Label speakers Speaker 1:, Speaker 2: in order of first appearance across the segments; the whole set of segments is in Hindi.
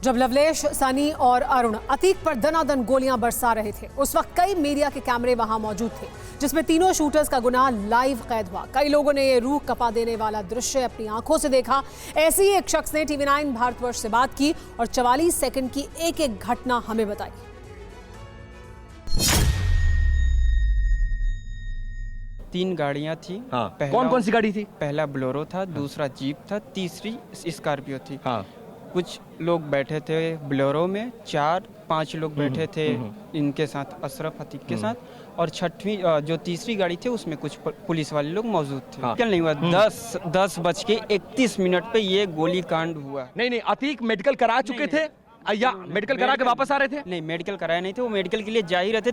Speaker 1: जब लवलेश, सनी और अरुण अतीक पर दनादन गोलियां बरसा रहे थे, उस वक्त कई मीडिया के कैमरे वहां मौजूद थे, जिसमें तीनों शूटर्स का गुनाह लाइव कैद हुआ। कई लोगों ने ये रूह कपा देने वाला दृश्य अपनी आंखों से देखा। ऐसे ही एक शख्स ने TV9 भारतवर्ष से बात की और 44 सेकंड की एक एक घटना हमें बताई।
Speaker 2: तीन गाड़ियां थी।
Speaker 3: हाँ। कौन कौन सी गाड़ी थी?
Speaker 2: पहला बोलेरो था, दूसरा जीप था, तीसरी स्कॉर्पियो थी।
Speaker 3: हाँ।
Speaker 2: कुछ लोग बैठे थे बोलेरो में, 4-5 लोग बैठे थे इनके साथ, अशरफ अतीक के साथ, और छठवीं जो तीसरी गाड़ी थी उसमें कुछ पुलिस वाले लोग मौजूद थे।
Speaker 3: हाँ।
Speaker 2: क्या नहीं हुआ, 10:31 पे ये गोली कांड हुआ।
Speaker 3: नहीं, अतीक मेडिकल करा चुके थे या मेडिकल करा के वापस आ रहे थे?
Speaker 2: नहीं, मेडिकल कराया नहीं थे, वो मेडिकल के लिए जा ही रहे थे।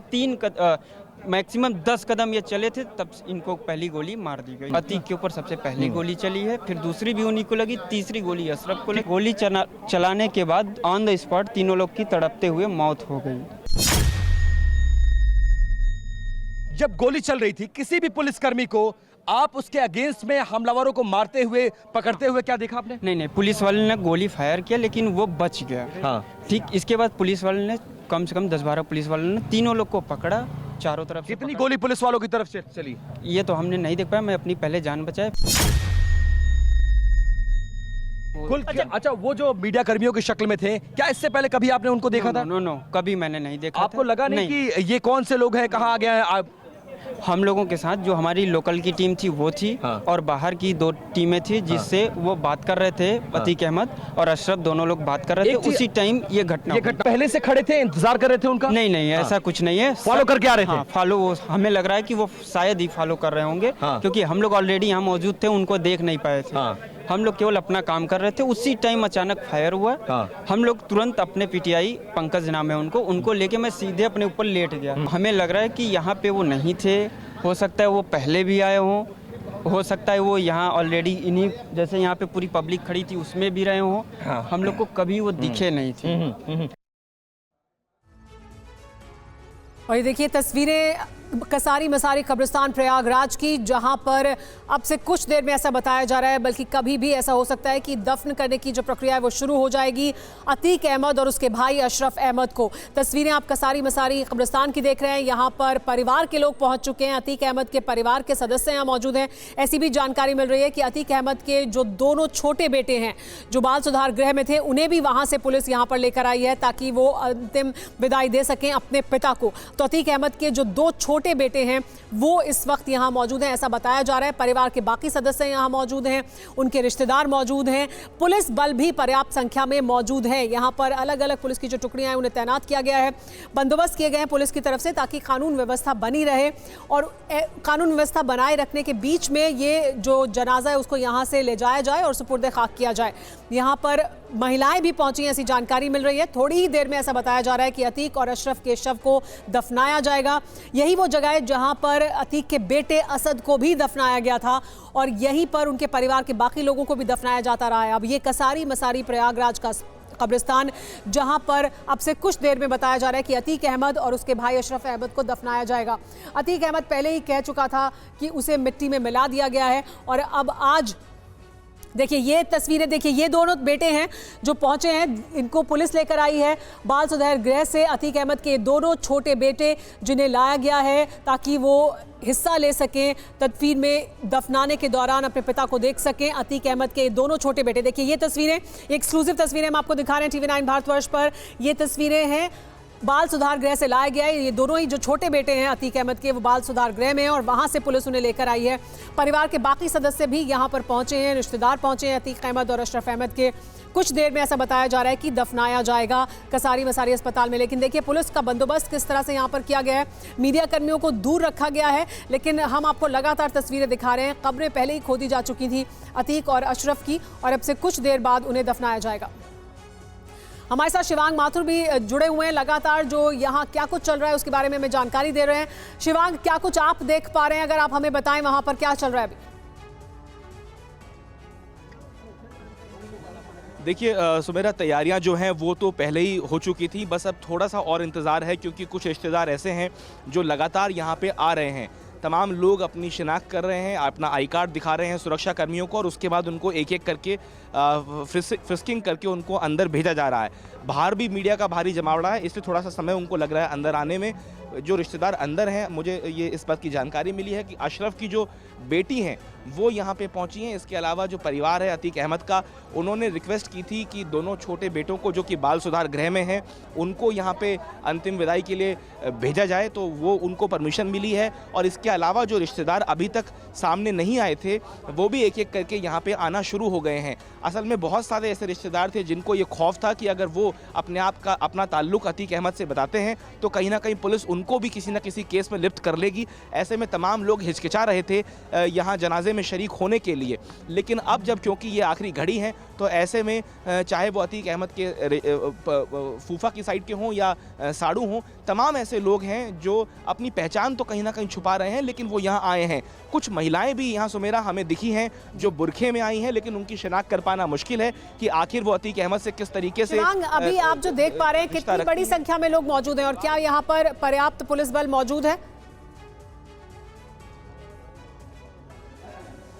Speaker 2: मैक्सिमम 10 कदम ये चले थे, तब इनको पहली गोली मार दी गई। अतीक के ऊपर सबसे पहली गोली चली है, फिर दूसरी भी उन्हीं को लगी, तीसरी गोली अशरफ को लगी। गोली चलाने के बाद ऑन द स्पॉट तीनों लोग की तड़पते हुए मौत हो गई।
Speaker 3: जब गोली चल रही थी, किसी भी पुलिसकर्मी को आप उसके अगेंस्ट में हमलावरों को मारते हुए, पकड़ते हुए क्या देखा आपने?
Speaker 2: नहीं, पुलिस वाले ने गोली फायर किया लेकिन वो बच गया।
Speaker 3: हाँ।
Speaker 2: ठीक, इसके बाद पुलिस वाले ने कम से कम 10-12 पुलिस वालों ने तीनों लोग को पकड़ा, चारों तरफ से।
Speaker 3: कितनी गोली पुलिस वालों की तरफ से चली?
Speaker 2: ये तो हमने नहीं देख पाया, मैं अपनी पहले जान बचाए।
Speaker 3: अच्छा, वो जो मीडिया कर्मियों की शक्ल में थे, क्या इससे पहले कभी आपने उनको देखा था?
Speaker 2: नो, कभी मैंने नहीं देखा।
Speaker 3: आपको लगा नहीं कि ये कौन से लोग हैं, कहाँ आ गए हैं आप?
Speaker 2: हम लोगों के साथ जो हमारी लोकल की टीम थी वो थी।
Speaker 3: हाँ।
Speaker 2: और बाहर की 2 टीमें थी जिससे वो बात कर रहे थे। अतीक अहमद और अशरफ दोनों लोग बात कर रहे थे। उसी टाइम ये घटना
Speaker 3: पहले से खड़े थे, इंतजार कर रहे थे उनका?
Speaker 2: नहीं, ऐसा कुछ नहीं है।
Speaker 3: फॉलो करके आ रहे थे?
Speaker 2: फॉलो, हमें लग रहा है कि वो शायद ही फॉलो कर रहे होंगे।
Speaker 3: हाँ।
Speaker 2: क्योंकि हम लोग ऑलरेडी यहाँ मौजूद थे, उनको देख नहीं पाए थे।
Speaker 3: हाँ।
Speaker 2: हम लोग केवल अपना काम कर रहे थे, उसी टाइम अचानक फायर हुआ।
Speaker 3: हाँ।
Speaker 2: हम लोग तुरंत अपने PTI, पंकज नाम है उनको लेके मैं सीधे अपने ऊपर लेट गया। हमें लग रहा है कि यहाँ पे वो नहीं थे, हो सकता है वो पहले भी आए हों, हो सकता है वो यहाँ ऑलरेडी इन्हीं जैसे यहाँ पे पूरी पब्लिक खड़ी थी उसमें भी रहे हों।
Speaker 3: हाँ।
Speaker 2: हम लोग को कभी वो दिखे नहीं थे।
Speaker 1: और ये देखिए तस्वीरें कसारी मसारी कब्रिस्तान प्रयागराज की, जहां पर अब से कुछ देर में ऐसा बताया जा रहा है, बल्कि कभी भी ऐसा हो सकता है कि दफन करने की जो प्रक्रिया है वो शुरू हो जाएगी अतीक अहमद और उसके भाई अशरफ अहमद को। तस्वीरें आप कसारी मसारी कब्रिस्तान की देख रहे हैं। यहाँ पर परिवार के लोग पहुंच चुके हैं, अतीक अहमद के परिवार के सदस्य यहाँ मौजूद हैं। ऐसी भी जानकारी मिल रही है कि अतीक अहमद के जो दोनों छोटे बेटे हैं जो बाल सुधार गृह में थे, उन्हें भी वहां से पुलिस यहाँ पर लेकर आई है ताकि वो अंतिम विदाई दे सकें अपने पिता को। तो अतीक अहमद के जो 2 छोटे बेटे हैं वो इस वक्त यहां मौजूद हैं, ऐसा बताया जा रहा है। परिवार के बाकी सदस्य यहां मौजूद हैं, उनके रिश्तेदार मौजूद हैं, पुलिस बल भी पर्याप्त संख्या में मौजूद है। यहां पर अलग अलग पुलिस की जो टुकड़ियां हैं उन्हें तैनात किया गया है, बंदोबस्त किए गए हैं पुलिस की तरफ से ताकि कानून व्यवस्था बनी रहे। और कानून व्यवस्था बनाए रखने के बीच में ये जो जनाजा है उसको यहां से ले जाया जाए और सुपुर्द खाक किया जाए। यहां पर महिलाएं भी पहुंची, ऐसी जानकारी मिल रही है। थोड़ी ही देर में ऐसा बताया जा रहा है कि अतीक और अशरफ के शव को दफनाया जाएगा। यही वो जगह है जहां पर अतीक के बेटे असद को भी दफनाया गया था और यहीं पर उनके परिवार के बाकी लोगों को भी दफनाया जाता रहा है। अब ये कसारी मसारी प्रयागराज का कब्रिस्तान, जहां पर अब से कुछ देर में बताया जा रहा है कि अतीक अहमद और उसके भाई अशरफ अहमद को दफनाया जाएगा। अतीक अहमद पहले ही कह चुका था कि उसे मिट्टी में मिला दिया गया है और अब आज देखिए ये तस्वीरें, देखिए ये दोनों बेटे हैं जो पहुंचे हैं, इनको पुलिस लेकर आई है बाल सुधार गृह से। अतीक अहमद के दोनों छोटे बेटे जिन्हें लाया गया है ताकि वो हिस्सा ले सकें तदफीन में, दफनाने के दौरान अपने पिता को देख सकें। अतीक अहमद के दोनों छोटे बेटे, देखिए ये तस्वीरें, एक्सक्लूसिव तस्वीरें हम आपको दिखा रहे हैं TV9 भारतवर्ष पर। ये तस्वीरें हैं बाल सुधार गृह से लाया गया है। ये दोनों ही जो छोटे बेटे हैं अतीक अहमद के, वो बाल सुधार गृह में हैं और वहां से पुलिस उन्हें लेकर आई है। परिवार के बाकी सदस्य भी यहां पर पहुंचे हैं, रिश्तेदार पहुंचे हैं अतीक अहमद और अशरफ अहमद के। कुछ देर में ऐसा बताया जा रहा है कि दफनाया जाएगा कसारी मसारी अस्पताल में। लेकिन देखिए पुलिस का बंदोबस्त किस तरह से यहाँ पर किया गया है। मीडिया कर्मियों को दूर रखा गया है, लेकिन हम आपको लगातार तस्वीरें दिखा रहे हैं। कब्रें पहले ही खोदी जा चुकी थी अतीक और अशरफ की और अब से कुछ देर बाद उन्हें दफनाया जाएगा। हमारे साथ शिवांग माथुर भी जुड़े हुए हैं, लगातार जो यहाँ क्या कुछ चल रहा है उसके बारे में हमें जानकारी दे रहे हैं। शिवांग, क्या कुछ आप देख पा रहे हैं, अगर आप हमें बताएं वहां पर क्या चल रहा है अभी?
Speaker 4: देखिए सुमेरा, तैयारियां जो हैं वो तो पहले ही हो चुकी थी, बस अब थोड़ा सा और इंतज़ार है क्योंकि कुछ रिश्तेदार ऐसे हैं जो लगातार यहाँ पे आ रहे हैं। तमाम लोग अपनी शिनाख्त कर रहे हैं, अपना आई कार्ड दिखा रहे हैं सुरक्षा कर्मियों को और उसके बाद उनको एक एक करके फ्रिस्किंग करके उनको अंदर भेजा जा रहा है। बाहर भी मीडिया का भारी जमावड़ा है, इसलिए थोड़ा सा समय उनको लग रहा है अंदर आने में। जो रिश्तेदार अंदर हैं, मुझे ये इस बात की जानकारी मिली है कि अशरफ की जो बेटी हैं वो यहाँ पे पहुँची हैं। इसके अलावा जो परिवार है अतीक अहमद का, उन्होंने रिक्वेस्ट की थी कि दोनों छोटे बेटों को जो कि बाल सुधार गृह में हैं उनको यहाँ पे अंतिम विदाई के लिए भेजा जाए, तो वो उनको परमिशन मिली है। और इसके अलावा जो रिश्तेदार अभी तक सामने नहीं आए थे वो भी एक एक करके यहाँ पे आना शुरू हो गए हैं। असल में बहुत सारे ऐसे रिश्तेदार थे जिनको ये खौफ था कि अगर वो अपना ताल्लुक अतीक अहमद से बताते हैं तो कहीं ना कहीं पुलिस उनको भी किसी न किसी केस में लिप्त कर लेगी। ऐसे में तमाम लोग हिचकिचा रहे थे यहाँ जनाजे में शरीक होने के लिए। लेकिन अब जब क्योंकि ये आखिरी घड़ी है तो ऐसे में चाहे वो अतीक अहमद के फूफा की साइड के हों या साड़ू हों, तमाम ऐसे लोग हैं जो अपनी पहचान तो कहीं ना कहीं छुपा रहे हैं लेकिन वो यहाँ आए हैं। कुछ महिलाएं भी यहाँ सुमेरा हमें दिखी हैं जो बुरखे में आई हैं, लेकिन उनकी शिनाख्त कर पाना मुश्किल है कि आखिर वो अतीक अहमद से किस तरीके से।
Speaker 1: अभी आप जो देख पा रहे हैं कितनी बड़ी संख्या में लोग मौजूद हैं और क्या यहाँ पर पर्याप्त पुलिस बल मौजूद है?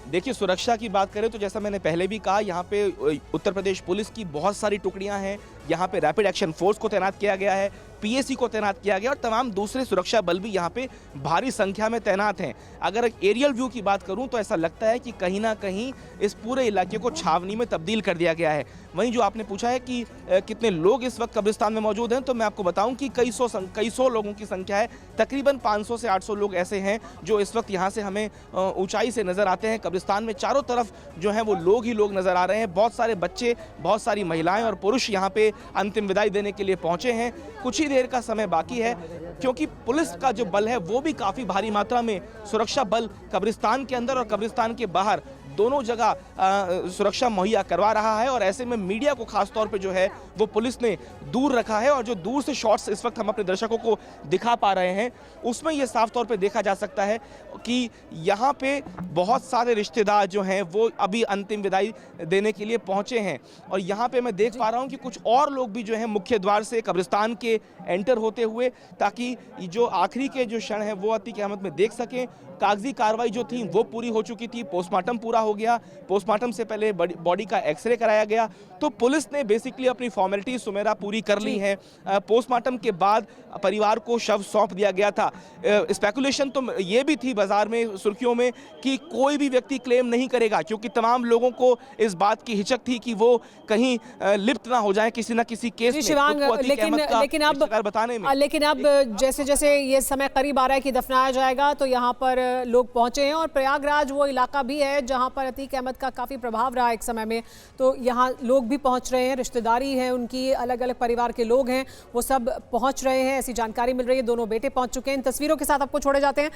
Speaker 4: देखिए, सुरक्षा की बात करें तो जैसा मैंने पहले भी कहा, यहाँ पे उत्तर प्रदेश पुलिस की बहुत सारी टुकड़ियां हैं। यहाँ पे रैपिड एक्शन फोर्स को तैनात किया गया है, पीएसी को तैनात किया गया और तमाम दूसरे सुरक्षा बल भी यहाँ पे भारी संख्या में तैनात हैं। अगर एरियल व्यू की बात करूँ तो ऐसा लगता है कि कहीं ना कहीं इस पूरे इलाके को छावनी में तब्दील कर दिया गया है। वहीं जो आपने पूछा है कि कितने लोग इस वक्त कब्रिस्तान में मौजूद हैं, तो मैं आपको बताऊं कि कई सौ लोगों की संख्या है। तकरीबन 500 से 800 लोग ऐसे हैं जो इस वक्त यहाँ से हमें ऊंचाई से नज़र आते हैं। कब्रिस्तान में चारों तरफ जो है वो लोग ही लोग नज़र आ रहे हैं। बहुत सारे बच्चे, बहुत सारी महिलाएं और पुरुष यहाँ पे अंतिम विदाई देने के लिए पहुँचे हैं। कुछ ही देर का समय बाकी है क्योंकि पुलिस का जो बल है वो भी काफ़ी भारी मात्रा में, सुरक्षा बल कब्रिस्तान के अंदर और कब्रिस्तान के बाहर दोनों जगह सुरक्षा मुहैया करवा रहा है। और ऐसे में मीडिया को खास तौर पे जो है वो पुलिस ने दूर रखा है। और जो दूर से शॉट्स इस वक्त हम अपने दर्शकों को दिखा पा रहे हैं उसमें ये साफ तौर पे देखा जा सकता है कि यहाँ पे बहुत सारे रिश्तेदार जो हैं वो अभी अंतिम विदाई देने के लिए पहुँचे हैं। और यहाँ पे मैं देख पा रहा हूँ कि कुछ और लोग भी जो है मुख्य द्वार से कब्रिस्तान के एंटर होते हुए, ताकि जो आखिरी के जो क्षण है वो अतीक अहमद में देख सकें। कागजी कार्रवाई जो थी वो पूरी हो चुकी थी, पोस्टमार्टम पूरा हो गया, पोस्टमार्टम से पहले बॉडी का एक्सरे कराया गया, तो पुलिस ने बेसिकली अपनी फॉर्मेलिटी सुमेरा पूरी कर ली है। पोस्टमार्टम के बाद परिवार को शव सौंप दिया गया था। स्पेकुलेशन तो ये भी थी बाजार में, सुर्खियों में, कि कोई भी व्यक्ति क्लेम नहीं करेगा क्योंकि तमाम लोगों को इस बात की हिचक थी कि वो कहीं लिप्त ना हो जाए किसी ना किसी केस में।
Speaker 1: शिवांग, लेकिन अब जैसे जैसे ये समय करीब आ रहा है कि दफनाया जाएगा तो यहाँ पर लोग पहुंचे हैं और प्रयागराज वो इलाका भी है जहां पर अतीक अहमद का काफ़ी प्रभाव रहा एक समय में, तो यहाँ लोग भी पहुंच रहे हैं, रिश्तेदारी हैं उनकी, अलग अलग परिवार के लोग हैं, वो सब पहुंच रहे हैं, ऐसी जानकारी मिल रही है। दोनों बेटे पहुंच चुके हैं। इन तस्वीरों के साथ आपको छोड़े जाते हैं।